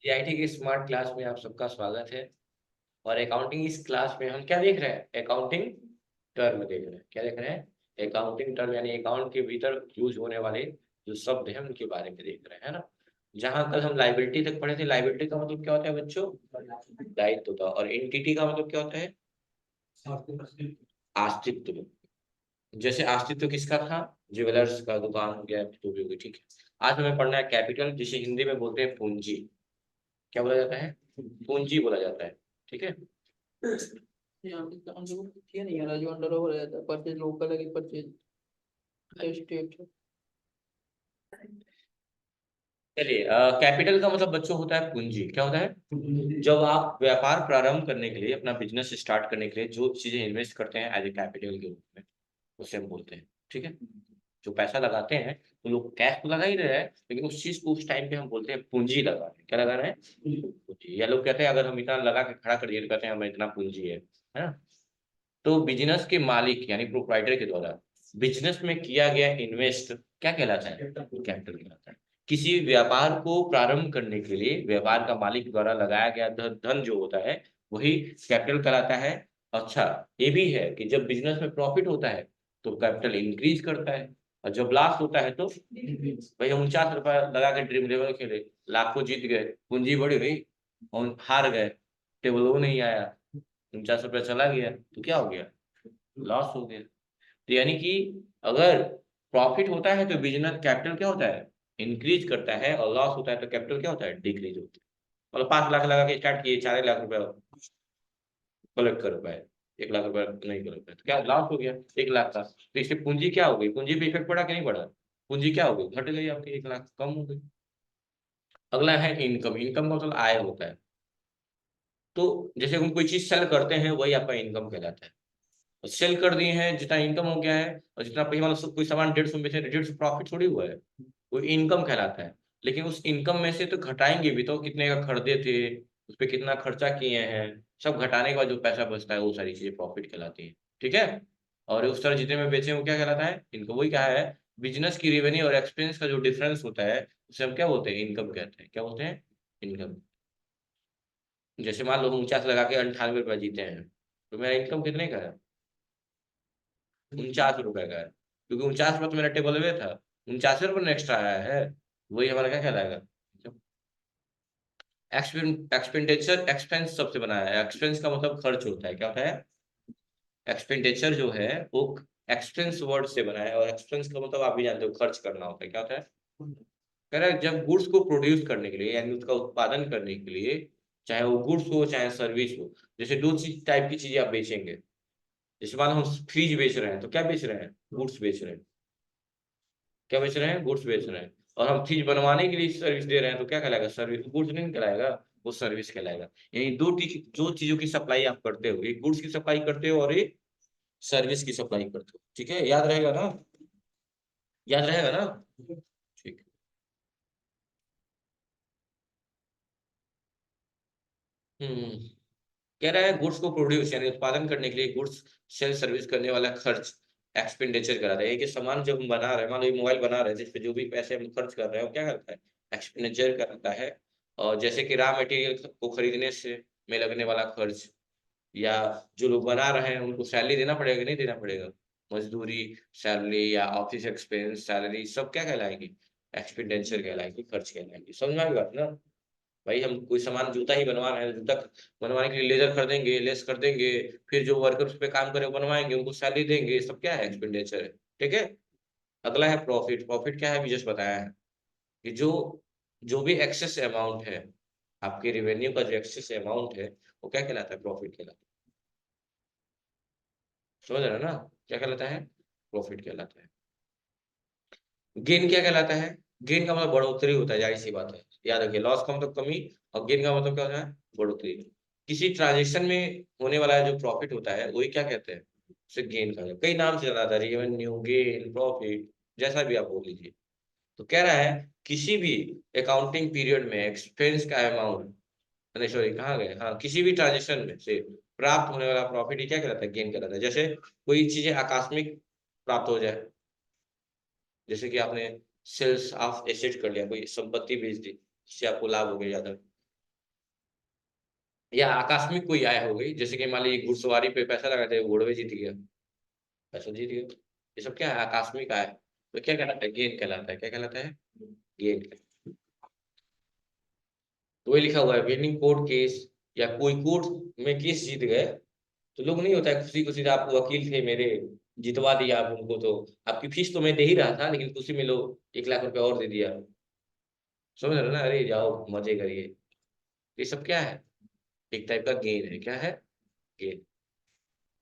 GIT की smart class में आप सबका स्वागत है। और अकाउंटिंग इस क्लास में हम क्या देख रहे हैं? अकाउंटिंग टर्म देख रहे हैं। क्या देख रहे हैं? अकाउंटिंग टर्म, यानी अकाउंट के भीतर यूज होने वाले जो शब्द हैं उनके बारे में देख रहे हैं, है ना। जहां कल हम लाइबिलिटी तक पढ़े थे, लाइबिलिटी का मतलब क्या होता है बच्चों? दायित्व होता है। और एंटिटी का मतलब क्या होता है? अस्तित्व। जैसे अस्तित्व किसका था? ज्वेलर्स का दुकान हो गया, जो भी होगी, ठीक है। आज हमें पढ़ना है कैपिटल, जिसे हिंदी में बोलते हैं पूंजी। क्या बोला जाता है? पूंजी बोला जाता है, ठीक है। यहाँ पे हम लोग ये नहीं है जो अंडर ओवर रहता है परचेज लोकल है कि परचेज स्टेट है। चलिए, कैपिटल का मतलब बच्चों होता है पूंजी। क्या होता है? जब आप व्यापार प्रारंभ करने के लिए, अपना बिजनेस स्टार्ट करने के लिए जो चीजें इन्वेस्ट करते हैं एज ए कैपिटल के रूप में, उसे हम बोलते हैं, ठीक है। जो पैसा लगाते हैं तो लोग कैश तो लगा ही रहे हैं, लेकिन उस चीज को उस टाइम पे हम बोलते हैं पूंजी लगा रहे हैं। क्या लगा रहे हैं? पूंजी। या लोग कहते हैं अगर हम इतना लगा के खड़ा कर दिए तो कहते हैं हमें इतना पूंजी है ना। तो बिजनेस के मालिक यानी प्रोप्राइटर के द्वारा बिजनेस में किया गया इन्वेस्ट क्या कहलाता है? कैपिटल कहलाता है। किसी व्यापार को प्रारंभ करने के लिए व्यापार का मालिक द्वारा लगाया गया धन जो होता है वही कैपिटल कहलाता है। अच्छा, ये भी है कि जब बिजनेस में प्रॉफिट होता है तो कैपिटल इंक्रीज करता है, और जब लॉस होता है तो भाई हम 49 रुपया लगा के ड्रीम लेवल खेले, लाखों जीत गए, पूंजी बढ़ गई और हार गए, टेबल वो नहीं आया, 49 रुपया चला गया, तो क्या हो गया? लॉस हो गया। तो यानी कि अगर प्रॉफिट होता है तो बिजनेस कैपिटल क्या होता है? इंक्रीज करता है, और लॉस होता है तो कैपिटल क्या होता है? डिक्रीज होता है। मतलब 5 लाख लगा के स्टार्ट किए, 4 लाख रुपया कलेक्ट कर पाए, 1 लाख रुपया नहीं कर पाए, तो क्या लॉस हो गया? 1 लाख का। तो इससे पूंजी क्या हो गई? पूंजी पे इफेक्ट पड़ा कि नहीं पड़ा? पूंजी क्या हो गई? घट गई आपकी, 1 लाख कम हो गई। अगला है इनकम। इनकम का मतलब आय होता है। तो जैसे हम कोई चीज सेल करते हैं वही आपका इनकम कहलाता है। सेल कर दिए हैं, जितना इनकम हो गया है, और जितना पहले वाला कोई सामान 150 में बेचे, 150 प्रॉफिट थोड़ी हुआ है, वो इनकम कहलाता है। लेकिन उस इनकम में से तो घटाएंगे भी, तो कितने का खरीदे थे, उस पर कितना खर्चा किए हैं, सब घटाने के बाद जो पैसा बचता है वो सारी चीजें प्रॉफिट कहलाती है, ठीक है। और उस तरह जितने में बेचे वो क्या कहलाता है? इनकम। वही क्या है? बिजनेस की रेवेन्यू और एक्सपेंस का जो डिफरेंस होता है उसे हम क्या बोलते हैं? इनकम कहते हैं। क्या बोलते हैं? इनकम। जैसे मान लो हम 49 लगा के 98 रुपया जीते हैं, तो मेरा इनकम कितने का है? 49 रुपए का है, क्योंकि 49 रुपये तो मेरा टेबल वे था, 49 रुपये एक्स्ट्रा आया है, वही हमारा क्या कहलाएगा? एक्सपेंडिचर। एक्सपेंस सबसे बनाया है। एक्सपेंस का मतलब खर्च होता है। क्या होता है? एक्सपेंडिचर जो है वो एक्सपेंस वर्ड से बना है, और एक्सपेंस का मतलब आप भी जानते हो, खर्च करना होता है। क्या होता है? कह रहा है जब गुड्स को प्रोड्यूस करने के लिए यानी उसका उत्पादन करने के लिए, चाहे वो गुड्स हो चाहे सर्विस हो, जैसे दो चीज टाइप की चीजें आप बेचेंगे। जैसे मान लो हम फ्रिज बेच रहे हैं, तो क्या बेच रहे हैं? गुड्स बेच रहे हैं। क्या बेच रहे हैं? गुड्स बेच रहे हैं। और हम चीज बनवाने के लिए सर्विस दे रहे हैं, तो क्या कहलाएगा? सर्विस। गुड्स नहीं कहलाएगा, वो सर्विस कहलाएगा। यानी दो चीजों की सप्लाई आप करते हो, एक गुड्स की सप्लाई करते हो और एक सर्विस की सप्लाई करते हो, ठीक है। याद रहेगा ना? याद रहेगा ना? ठीक। हम्म। कह रहा है गुड्स को प्रोड्यूस यानी उत्पादन करने के लिए गुड्स सेल सर्विस करने वाला खर्च एक्सपेंडिचर कराता है। कि सामान जब हम बना रहे हैं, मान लो ये मोबाइल बना रहे हैं, जिस पे जो भी पैसे हम खर्च कर रहे हैं वो क्या करता है? एक्सपेंडिचर करता है। और जैसे कि रॉ मटेरियल को खरीदने से में लगने वाला खर्च, या जो लोग बना रहे हैं उनको सैलरी देना पड़ेगा कि नहीं देना पड़ेगा? मजदूरी, सैलरी या ऑफिस एक्सपेंस, सैलरी, सब क्या कहलाएगी? एक्सपेंडिचर कहलाएगी, खर्च कहलाएगी। समझ में आ गई बात ना? भाई हम कोई सामान, जूता ही बनवा रहे हैं, जूता बनवाने के लिए लेजर खरीदेंगे, लेस कर देंगे, फिर जो वर्कर्स पे काम करे वो बनवाएंगे, उनको सैलरी देंगे, सब क्या है? एक्सपेंडिचर है, ठीक है। अगला है प्रॉफिट। प्रॉफिट क्या है? अभी जस्ट बताया है कि जो जो भी एक्सेस अमाउंट है, आपके रेवेन्यू का जो एक्सेस अमाउंट है वो क्या कहलाता है? प्रॉफिट कहलाता है। समझ रहे हो ना? क्या कहलाता है? प्रॉफिट कहलाता है। गेन क्या कहलाता है? गेन का मतलब बढ़ोतरी होता है, जाहिर सी बात है। याद रखिए, लॉस का मतलब कमी, और गेन का मतलब क्या होता है? बढ़ोतरी। किसी ट्रांजेक्शन में होने वाला जो प्रॉफिट होता है वही क्या कहते हैं? उसे गेन कहा जाता है। कई नाम से जाना था, रेवेन्यू, गेन, प्रॉफिट, जैसा भी आप बोल लीजिए। तो कह रहा है किसी भी अकाउंटिंग पीरियड में एक्सपेंस का अमाउंट, नहीं सॉरी कहाँ गए, हाँ, किसी भी ट्रांजेक्शन में से प्राप्त होने वाला प्रॉफिट ये क्या कहलाता है? गेन कहलाता है। जैसे कोई चीजें आकस्मिक प्राप्त हो जाए, जैसे कि आपने सेल्स ऑफ एसेट कर लिया, कोई संपत्ति बेच दी, इससे आपको लाभ हो गया ज्यादा। या आकस्मिक कोई आय हो गई, जैसे कि मान लीजिए घुड़सवारी पे पैसा लगाते हैं, घोड़वे जीत गया, पैसा जीत गया, ये सब क्या है, आकस्मिक आय। तो क्या कहलाता है, गेन कहलाता है। क्या कहलाता है, गेन। तो वही लिखा हुआ है, विनिंग कोर्ट केस, या कोई कोर्ट में केस जीत गए, तो लोग नहीं होता है खुशी खुशी से, आप वकील थे मेरे, जितवा दिया आप उनको, तो आपकी फीस तो मैं दे ही रहा था, लेकिन खुशी में लो 1 लाख रुपए और दे दिया, समझ रहे हो ना, अरे जाओ मजे करिए। ये सब क्या है, एक टाइप का गेन है। क्या है, गेन।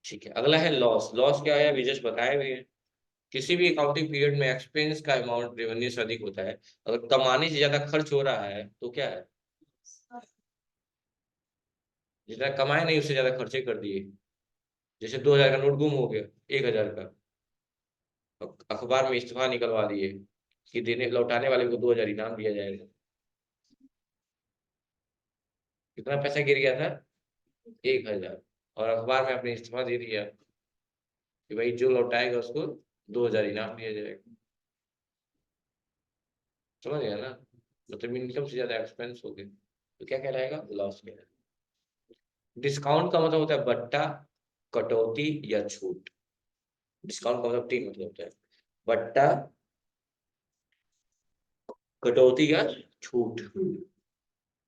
ठीक है, अगला है लॉस। लॉस क्या है, अभी जस्ट बताए हुए हैं। किसी भी अकाउंटिंग पीरियड में एक्सपेंस का अमाउंट रेवेन्यू से अधिक होता है, अगर कमाने से ज्यादा खर्च हो रहा है तो क्या है, जितना कमाए नहीं उससे ज्यादा खर्चे कर दिए। जैसे 2,000 का नोट गुम हो गया, 1,000 का, अखबार में इस्तीफा निकलवा दिए कि देने लौटाने वाले को 2,000 इनाम दिया जाएगा। कितना पैसा गिर गया था, 1,000, और अखबार में आपने इस्तीफा दे दिया कि भाई जो लौटाएगा उसको 2,000 इनाम दिया जाएगा। समझ गया ना, मतलब इनकम से ज्यादा एक्सपेंस हो गए, तो क्या कहलाएगा, लॉस कहलाएगा। डिस्काउंट का मतलब होता है बट्टा, कटौती या छूट। डिस्काउंट का मतलब 3 मतलब होता है, बट्टा, कटौती या छूट।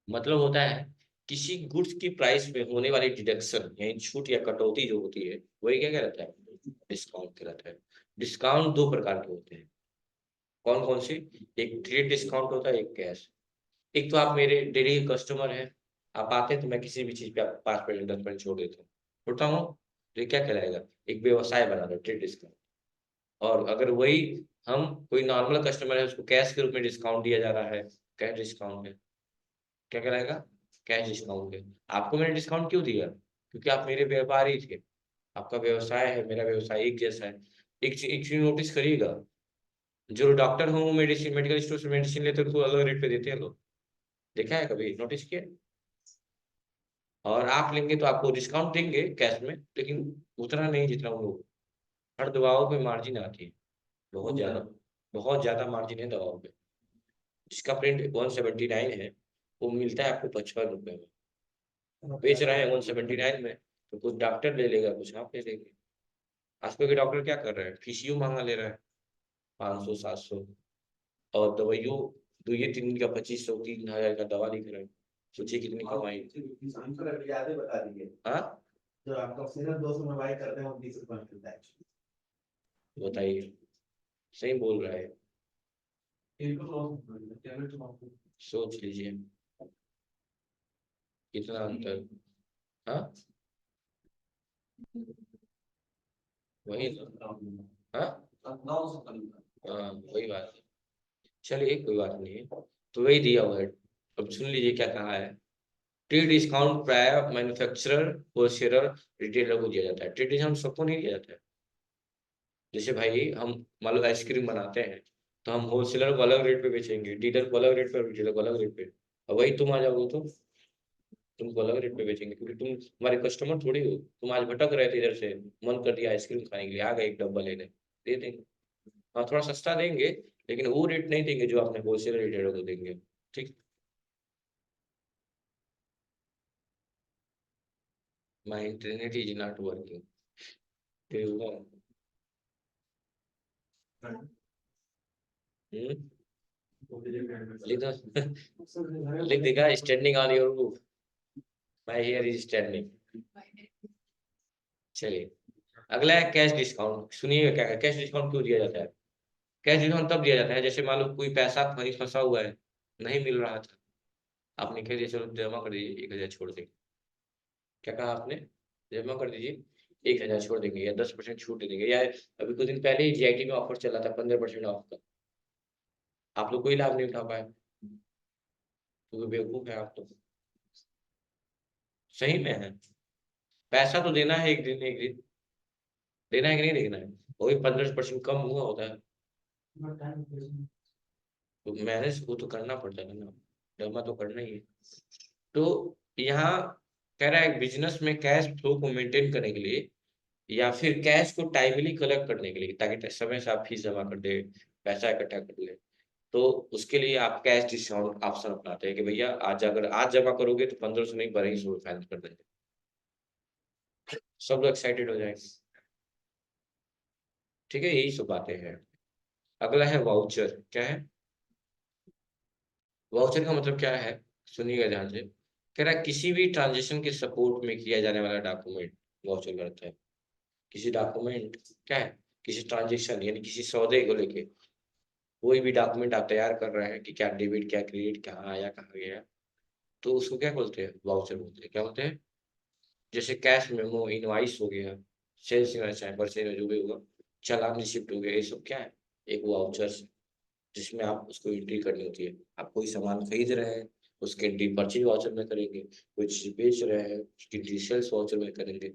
मतलब होता है किसी गुड्स की प्राइस में होने वाली डिडक्शन, यानी छूट या कटौती जो होती है, वही क्या कहलाता है, डिस्काउंट कहलाता है। डिस्काउंट 2 प्रकार के होते हैं, कौन कौन से, एक ट्रेड डिस्काउंट होता है, एक कैश। एक तो आप मेरे डेली कस्टमर हैं, आप आते हैं तो मैं किसी भी चीज पे आप 5% 10% छोड़ देता हूँ, छोड़ता हूँ, तो ये क्या कहलाएगा, एक व्यवसाय बना दो, ट्रेड डिस्काउंट। और अगर वही हम कोई नॉर्मल कस्टमर है, उसको कैश के रूप में डिस्काउंट दिया जा रहा है, कैश डिस्काउंट है, क्या कहलाएगा, कैश डिस्काउंट है। आपको मैंने डिस्काउंट क्यों दिया, क्योंकि आप मेरे व्यापारी थे, आपका व्यवसाय है, मेरा व्यवसाय एक जैसा है। एक चीज नोटिस करिएगा, जो डॉक्टर हो मेडिसिन मेडिकल स्टोर से मेडिसिन लेते हैं, उनको अलग रेट पे देते हैं लोग, देखा है कभी, नोटिस किया। और आप लेंगे तो आपको डिस्काउंट देंगे कैश में, लेकिन उतना नहीं जितना वो लोग। हर दवाओं पे मार्जिन आती है, बहुत ज्यादा, बहुत ज्यादा मार्जिन है दवाओं पे। जिसका प्रिंट 179 है, वो मिलता है आपको 55 रुपए में, बेच रहे हैं 179 में, तो कुछ डॉक्टर ले लेगा, कुछ आप ले लेंगे। आजकल के डॉक्टर क्या कर रहे हैं, फीसियो महंगा ले रहा है, 500 700, और दवाइयों 2 या 3 दिन का 2500 3,000 का दवा लिख रहे हैं। सोचिए कितनी कमाई। यादें बता दीजिए, हाँ, जो आपका ऑक्सीजन 200 में बाई करते हैं वो 20 रुपए मिलता है। बताइए, सही बोल रहा है, सोच लीजिए कितना अंतर। हाँ, वही ना। हाँ, हाँ वही बात है। चलिए कोई बात नहीं है, तो वही दिया हुआ है। अब सुन लीजिए क्या कहा है, ट्रेड डिस्काउंट प्राय मैन्युफैक्चरर, होलसेलर, रिटेलर को दिया जाता है। ट्रेड डिस्काउंट सबको नहीं दिया जाता है। जैसे भाई हम मान लो आइसक्रीम बनाते हैं, तो हम होलसेलर को अलग रेट पे बेचेंगे, डीलर को अलग रेट पे, रिटेलर को अलग रेट पे। अब वही तुम आ जाओगे तो तुमको अलग रेट पे बेचेंगे, क्योंकि तुम हमारे कस्टमर थोड़ी हो। तुम आज भटक रहे थे इधर से, मन कर दिया आइसक्रीम खाने के लिए, आ गए एक डब्बा लेने, दे देंगे। हाँ थोड़ा सस्ता देंगे, लेकिन वो रेट नहीं देंगे जो आपने होलसेलर रिटेलर को देंगे। ठीक, my internet is not working. लिख दो लिख देगा, standing on your roof, my here is standing. चलिए, अगला है कैश डिस्काउंट। सुनिए क्या है, कैश डिस्काउंट क्यों दिया जाता है। कैश डिस्काउंट तब दिया जाता है, जैसे मान लो कोई पैसा कहीं फंसा हुआ है, नहीं मिल रहा था, आपने कह दिया चलो जमा कर दीजिए, 1,000 छोड़ देंगे। क्या कहा आपने, जमा कर दीजिए, 1,000 छोड़ देंगे, या 10% छूट दे देंगे, या अभी कुछ दिन पहले ही जीआईटी में ऑफर चला था 15% ऑफ का, आप लोग कोई लाभ नहीं उठा पाए, क्योंकि बेवकूफ है आप तो। सही में है, पैसा तो देना है, एक दिन देना है कि नहीं देना है, वही 15% कम हुआ होता है, तो मैनेज वो तो करना पड़ता है ना, जमा तो करना ही है। तो यहाँ कह रहा है बिजनेस में कैश फ्लो को मेंटेन करने के लिए, या फिर कैश को टाइमली कलेक्ट करने के लिए, ताकि समय से आप फीस जमा कर दे, पैसा इकट्ठा कर ले, तो उसके लिए आप कैश डिस्काउंट ऑप्शन अपनाते हैं कि भैया आज अगर आज जमा करोगे तो 1500 नहीं 2200 फाइनल कर देंगे, सब लोग एक्साइटेड हो जाएंगे। ठीक है, यही सब बातें हैं। अगला है वाउचर। क्या है वाउचर? का मतलब क्या है, सुनिएगा ध्यान से। कह रहा है किसी भी ट्रांजेक्शन के सपोर्ट में किया जाने वाला डॉक्यूमेंट वाउचर करता है। किसी डॉक्यूमेंट, क्या है, किसी ट्रांजेक्शन यानी किसी सौदे को लेके कोई भी डॉक्यूमेंट आप तैयार कर रहे हैं कि क्या डेबिट क्या क्रेडिट, कहाँ आया कहाँ गया, तो उसको क्या बोलते हैं, वाउचर बोलते हैं। क्या बोलते हैं? जैसे कैश मेमो, इनवाइस हो गया, सेल्स इनवाइस चाहे परचेज जो भी होगा, चालान रिसिप्ट हो गया, ये सब क्या है, एक वाउचर, जिसमें आप उसको एंट्री करनी होती है। आप कोई सामान खरीद रहे हैं, उसके एंट्री परचेज वाउचर में करेंगे। कोई चीज बेच रहे हैं, उसकी डिटेल्स वाउचर में करेंगे।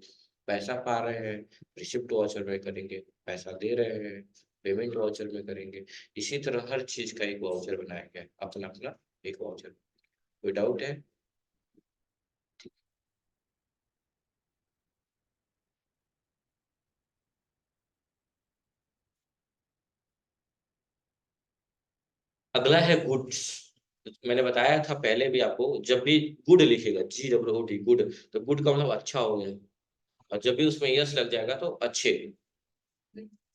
पैसा पा रहे हैं, रिसिप्ट वाउचर में करेंगे। पैसा दे रहे हैं, पेमेंट वाउचर में करेंगे। इसी तरह हर चीज का एक वाउचर बनाया गया है, अपना अपना एक वाउचर। कोई डाउट है? अगला है गुड्स। मैंने बताया था पहले भी आपको, जब भी गुड लिखेगा, GWOD गुड, तो गुड का मतलब अच्छा हो गया। और जब भी उसमें यस लग जाएगा तो अच्छे।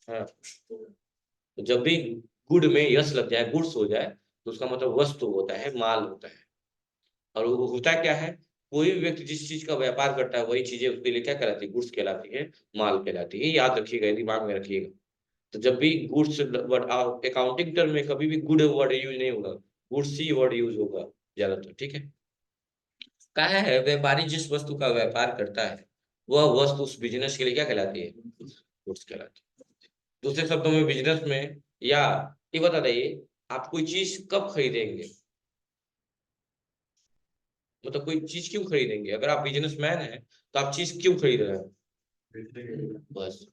हाँ, तो जब भी गुड में यस लग जाए, गुड्स हो जाए, तो उसका मतलब वस्तु होता है, माल होता है। और वो होता क्या है, कोई भी व्यक्ति जिस चीज का व्यापार करता है वही चीजें उसके लिए क्या कहलाती है, गुड्स कहलाती है, माल कहलाती है। याद रखिएगा, दिमाग में रखिएगा। तो जब भी गुड्स वर्ड, अकाउंटिंग टर्म में कभी भी गुड वर्ड यूज नहीं होगा, गुड्स ही वर्ड यूज होगा ज्यादातर। ठीक है, कहा है व्यापारी जिस वस्तु का व्यापार करता है वह वस्तु उस बिजनेस के लिए क्या कहलाती है, गुड्स कहलाती है। दूसरे शब्दों में बिजनेस में, या ये बता दीजिए, आप कोई चीज कब खरीदेंगे, मतलब कोई चीज क्यों खरीदेंगे? अगर आप बिजनेसमैन हैं तो आप चीज क्यों खरीद रहे हैं? बस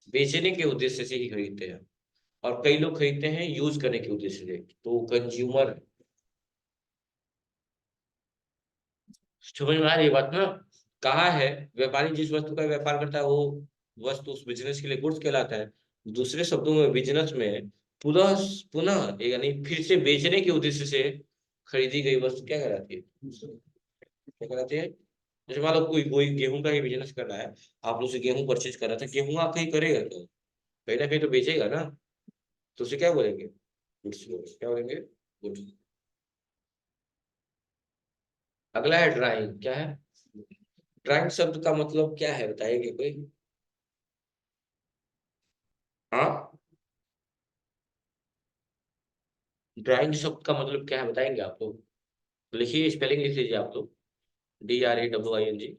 बेचने के उद्देश्य से ही खरीदते हैं। और कई लोग खरीदते हैं यूज करने के उद्देश्य से, तो कंज्यूमर। समझ में आ रही है बात ना? कहा है व्यापारी जिस वस्तु का व्यापार करता है वो वस्तु उस बिजनेस के लिए गुड्स कहलाता है। दूसरे शब्दों में बिजनेस में पुनः पुनः यानी फिर से बेचने के उद्देश्य से खरीदी गई वस्तु क्या कहलाती है, क्या कहलाती है? जैसे मान लो कोई कोई गेहूं का ही बिजनेस कर रहा है, आपने उसे गेहूं परचेज करा था, गेहूं आप कहीं करेगा तो कहीं ना कहीं तो बेचेगा ना, तो उसे क्या बोलेंगे, गुड्स बोलेंगे। क्या बोलेंगे? गुड्स। अगला है ड्राइंग। क्या है ड्राइंग? शब्द का मतलब क्या है बताइएगा कोई? हाँ, ड्राइंग शब्द का मतलब क्या है बताएंगे आप लोग? लिखिए, स्पेलिंग लिख लीजिए आप लोग, DRAING।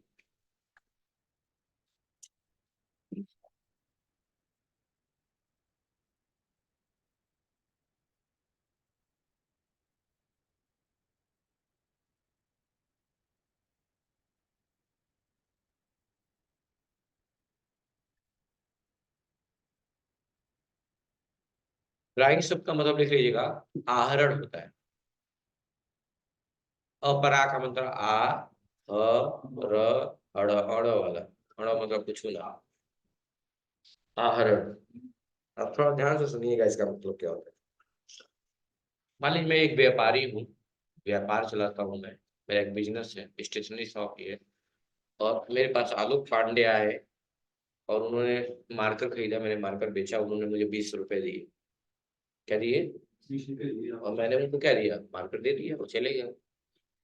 ड्राइंग शब्द का मतलब लिख लीजिएगा, आहरण होता है। अपरा का मतलब र अड़ वाला, अड़ मतलब कुछ ना, आहरण। आप थोड़ा ध्यान से सुनिएगा इसका मतलब क्या होता है। मान लीजिए मैं एक व्यापारी हूँ, व्यापार चलाता हूँ मैं, मेरा एक बिजनेस है, स्टेशनरी शॉप ही है। और मेरे पास आलोक पांडे आए और उन्होंने मार्कर खरीदा, मैंने मार्कर बेचा, उन्होंने मुझे 20 रुपए दिए। क्या दिए? 20 रुपए दिए। और मैंने उनको क्या दिया, मार्कर दे दिया, वो चले गया।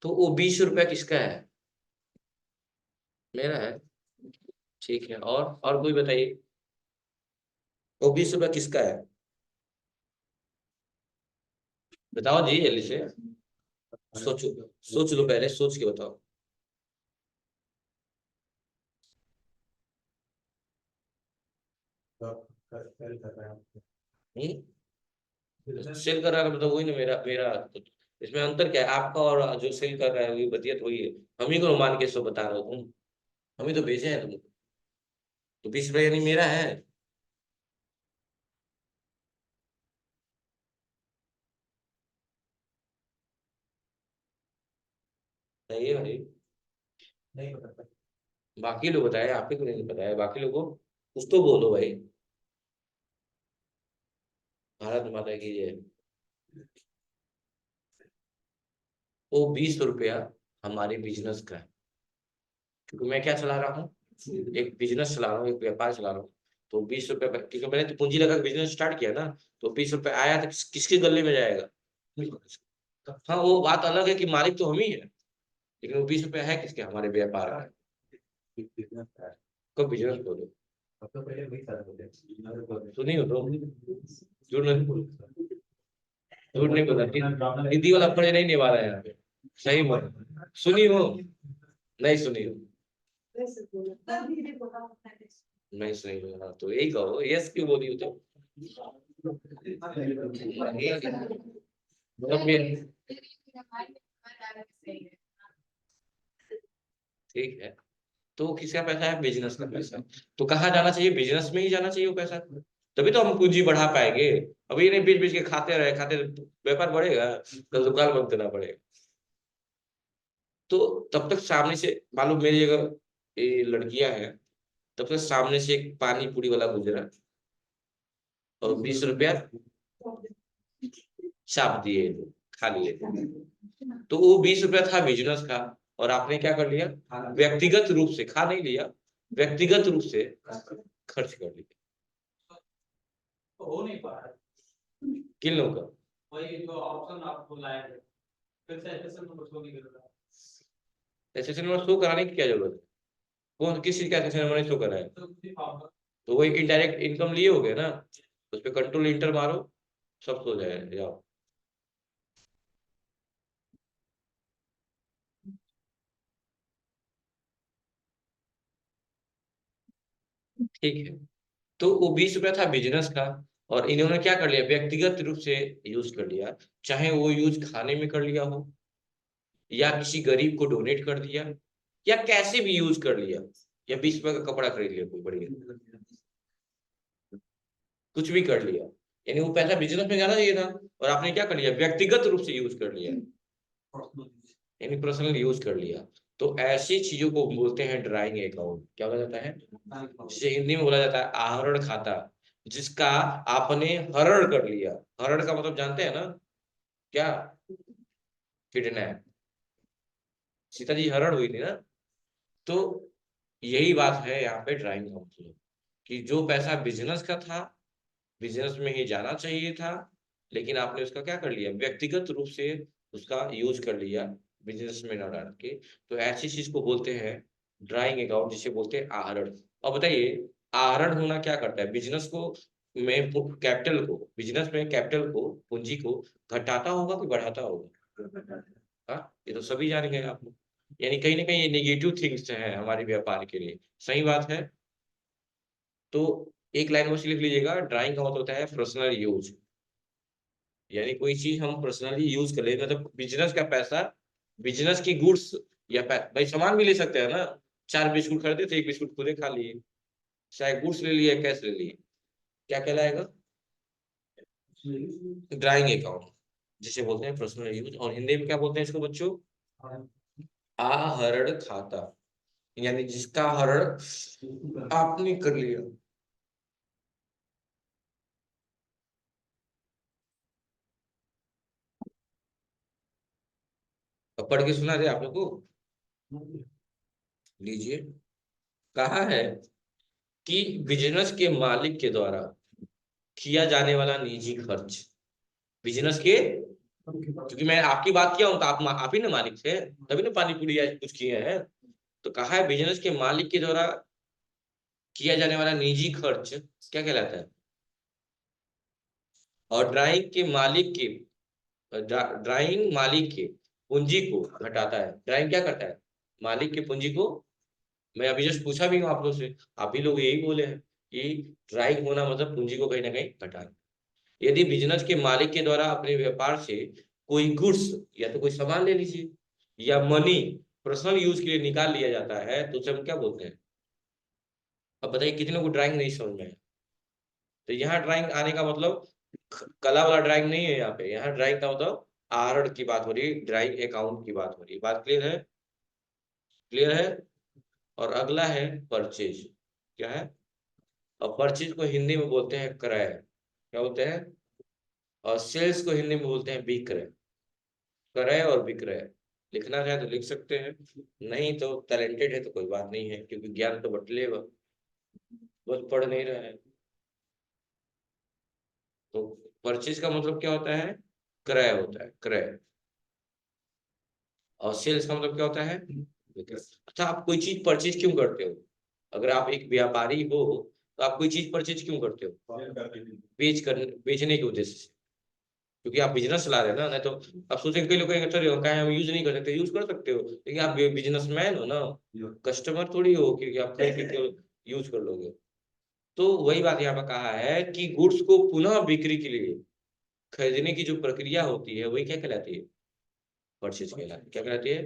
तो वो 20 रुपया किसका है? मेरा है। ठीक है, और कोई बताइए, वो 20 रुपया किसका है? बताओ जी जल्दी से, सोचो, सोच लो, पहले सोच के बताओ। सेल कर रहा है मतलब वही ना, मेरा मेरा तो इसमें अंतर क्या है, आपका और जो सेल कर रहा है वही बदियत वही है। हम ही को मान के सो बता रहे हो तुम, हम ही तो भेजे हैं तुमको। तो 20 रुपया यानी मेरा है। सही है भाई। नहीं पता। बाकी लोग बताए, आप ही को नहीं बताया, बाकी लोगों कुछ तो बोलो भाई। भारत माता की जय। वो 20 रुपया हमारे बिजनेस का है, क्योंकि मैं क्या चला रहा हूँ, एक बिजनेस चला रहा हूँ, एक व्यापार चला रहा हूँ। तो 20 रुपया, क्योंकि मैंने तो पूंजी लगा बिजनेस स्टार्ट किया ना, तो 20 रुपया आया तो किसके गले में जाएगा? हाँ, वो बात अलग है कि मालिक तो हम ही है, लेकिन वो 20 रुपया है किसके? हमारे व्यापार का। कब बिजनेस बोलो, सबसे पहले वही सारा बोलते हैं। सुनी हो तो झूठ नहीं बोल, झूठ नहीं बोला, हिंदी वाला फर्ज नहीं निभा रहा है यहाँ पे, सही बोल। सुनी हो? नहीं सुनी हो? नहीं सुनी हो? हाँ, तो यही कहो, यस क्यों बोली हो तो? तब फिर ठीक है, तो किसका पैसा है? बिजनेस का पैसा। तो कहाँ जाना चाहिए? बिजनेस में ही जाना चाहिए वो पैसा, तभी तो हम पूंजी बढ़ा पाएंगे। अभी नहीं बीच बीच के खाते रहे, खाते व्यापार बढ़ेगा, कल दुकान बंद करना पड़ेगा। तो तब तक सामने से, मालूम मेरी जगह ये लड़कियां हैं, तब तक सामने से एक पानी पूरी वाला गुजरा और 20 रुपया छाप दिए, खा लिए। तो वो 20 रुपया था बिजनेस का, और आपने क्या कर लिया? व्यक्तिगत रूप से खा नहीं लिया, व्यक्तिगत रूप से खर्च कर लिया। हो नहीं पा रहा है। किन लोगों का? वही जो ऑप्शन आपको लाया है, फिर से एसएसएन नंबर शो नहीं कर रहा। एसेशन नंबर शो कराने की क्या जरूरत है? कौन किस चीज का एसेशन नंबर नहीं शो करा है? तो उसी फॉर्म पर तो वही इनडायरेक्ट इनकम लिए हो गए ना, उस पर कंट्रोल इंटर मारो, सब सो जाए, जाओ। ठीक है, तो वो 20 रुपया था बिजनेस का, और इन्होंने क्या कर लिया? व्यक्तिगत रूप से यूज कर लिया, चाहे वो यूज खाने में कर लिया हो, या किसी गरीब को डोनेट कर दिया, या कैसे भी यूज कर लिया, या 20 रुपए का कपड़ा खरीद लिया कोई बढ़िया, कुछ भी कर लिया। यानी वो पैसा बिजनेस में जाना चाहिए था, और आपने क्या कर लिया? व्यक्तिगत रूप से यूज कर लिया, यानी पर्सनल यूज कर लिया। तो ऐसी चीजों को बोलते हैं ड्राइंग अकाउंट। क्या बोला जाता है? जिसे हिंदी में बोला जाता है आहरण खाता, जिसका आपने हरण कर लिया। हरण का मतलब जानते हैं ना? क्या? किडनैप। सीता जी हरण हुई थी ना। तो यही बात है यहाँ पे ड्राइंग का मतलब, कि जो पैसा बिजनेस का था, बिजनेस में ही जाना चाहिए था, लेकिन आपने उसका क्या कर लिया? व्यक्तिगत रूप से उसका यूज कर लिया, बिजनेस में ना डाल के। तो ऐसी चीज को बोलते हैं ड्राइंग अकाउंट, जिसे बोलते हैं आहरण। अब बताइए, आहरण होना क्या करता है? बिजनेस को में कैपिटल को, बिजनेस में कैपिटल को, पूंजी को घटाता होगा कि बढ़ाता होगा? हाँ, ये तो सभी जान गए आप लोग। यानी कहीं ना कहीं ये नेगेटिव थिंग्स है हमारे व्यापार के लिए, सही बात है। तो एक लाइन में से लिख लीजिएगा, ड्राइंग का मतलब होता है पर्सनल यूज, यानी कोई चीज हम पर्सनली यूज कर ले, मतलब बिजनेस का पैसा, बिजनेस की गुड्स, या भाई सामान भी ले सकते हैं ना। 4 बिस्कुट खरीदे थे, एक बिस्कुट खुदे खा लिए, चाहे गुड्स ले लिए कैश ले लिए, क्या कहलाएगा? ड्राइंग अकाउंट, जिसे बोलते हैं पर्सनल यूज। और हिंदी में क्या बोलते हैं इसको बच्चों? आहरण खाता, यानी जिसका हरण आपने कर लिया। अब पढ़ के सुना दे आप लोग को, लीजिए। कहा है कि बिजनेस के मालिक के द्वारा किया जाने वाला निजी खर्च, बिजनेस के, क्योंकि मैं आपकी बात किया हूं तो आप ही ना मालिक थे, तभी ना पानी पूरी या कुछ किए हैं। तो कहा है बिजनेस के मालिक के द्वारा किया जाने वाला निजी खर्च क्या कहलाता है? और ड्राइंग के मालिक के, ड्राइंग मालिक के पूंजी को घटाता है। ड्राइंग क्या करता है? मालिक के पूंजी को, मैं अभी जस्ट पूछा भी हूँ आप लोग से, आप ही लोग यही बोले हैं कि ड्राइंग होना मतलब पूंजी को कहीं ना कहीं घटाना। यदि बिजनेस के मालिक के द्वारा अपने व्यापार से कोई गुड्स, या तो कोई सामान ले लीजिए, या मनी पर्सनल यूज के लिए निकाल लिया जाता है, तो उसे हम क्या बोलते हैं? अब बताइए कितने को ड्राइंग नहीं समझ में आया? तो यहाँ ड्राइंग आने का मतलब कला वाला ड्राइंग नहीं है, यहाँ पे यहाँ ड्राइंग का मतलब आहरण की बात हो रही है, ड्राइंग अकाउंट की बात हो रही है। बात क्लियर है? क्लियर है? और अगला है परचेज। क्या है? और परचेज को हिंदी में बोलते हैं क्रय। क्या बोलते हैं? और सेल्स को हिंदी में बोलते हैं विक्रय। क्रय और विक्रय लिखना चाहे तो लिख सकते हैं, नहीं तो टैलेंटेड है तो कोई बात नहीं है, क्योंकि ज्ञान तो बट लेगा, बस पढ़ नहीं रहा है। तो परचेज का मतलब क्या होता है? क्रय होता है, क्रय। और सेल्स का मतलब क्या होता है? विक्रय। अच्छा, आप कोई चीज परचेज क्यों करते हो? अगर आप एक व्यापारी हो तो आप कोई चीज परचेज क्यों करते हो? बेचने के उद्देश्य से, क्योंकि आप बिजनेस चला रहे हैं ना। नहीं तो आप सोचेंगे, कई लोग कहेंगे सर कहीं हम यूज नहीं कर सकते, यूज कर सकते हो, लेकिन आप बिजनेसमैन हो ना, कस्टमर थोड़ी हो क्योंकि आप यूज कर लोगे। तो वही बात यहाँ पे कहा है कि गुड्स को पुनः बिक्री के लिए खरीदने की जो प्रक्रिया होती है वही क्या कहलाती है? परचेज कहलाती है। क्या कहलाती है?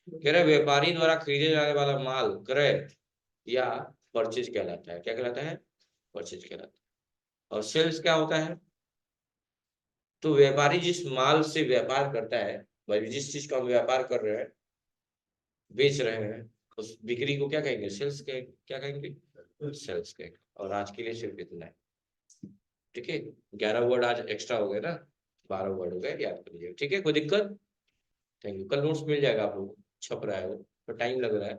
कह रहे व्यापारी द्वारा खरीदे जाने वाला माल क्रय या परचेज कहलाता है। क्या कहलाता है? परचेज कहलाता है। और सेल्स क्या होता है? तो व्यापारी जिस माल से व्यापार करता है, भाई जिस चीज का हम व्यापार कर रहे हैं, बेच रहे हैं, उस बिक्री को क्या कहेंगे? सेल्स के क्या कहेंगे? सेल्स कहेंगे। और आज के लिए सिर्फ इतना है, ठीक है। 11 वर्ड आज एक्स्ट्रा हो गए ना, 12 वर्ड हो गए, याद कर लीजिए, ठीक है। कोई दिक्कत? Thank you. कल नोट्स मिल जाएगा आप लोगों को, छप रहा है वो, तो टाइम लग रहा है।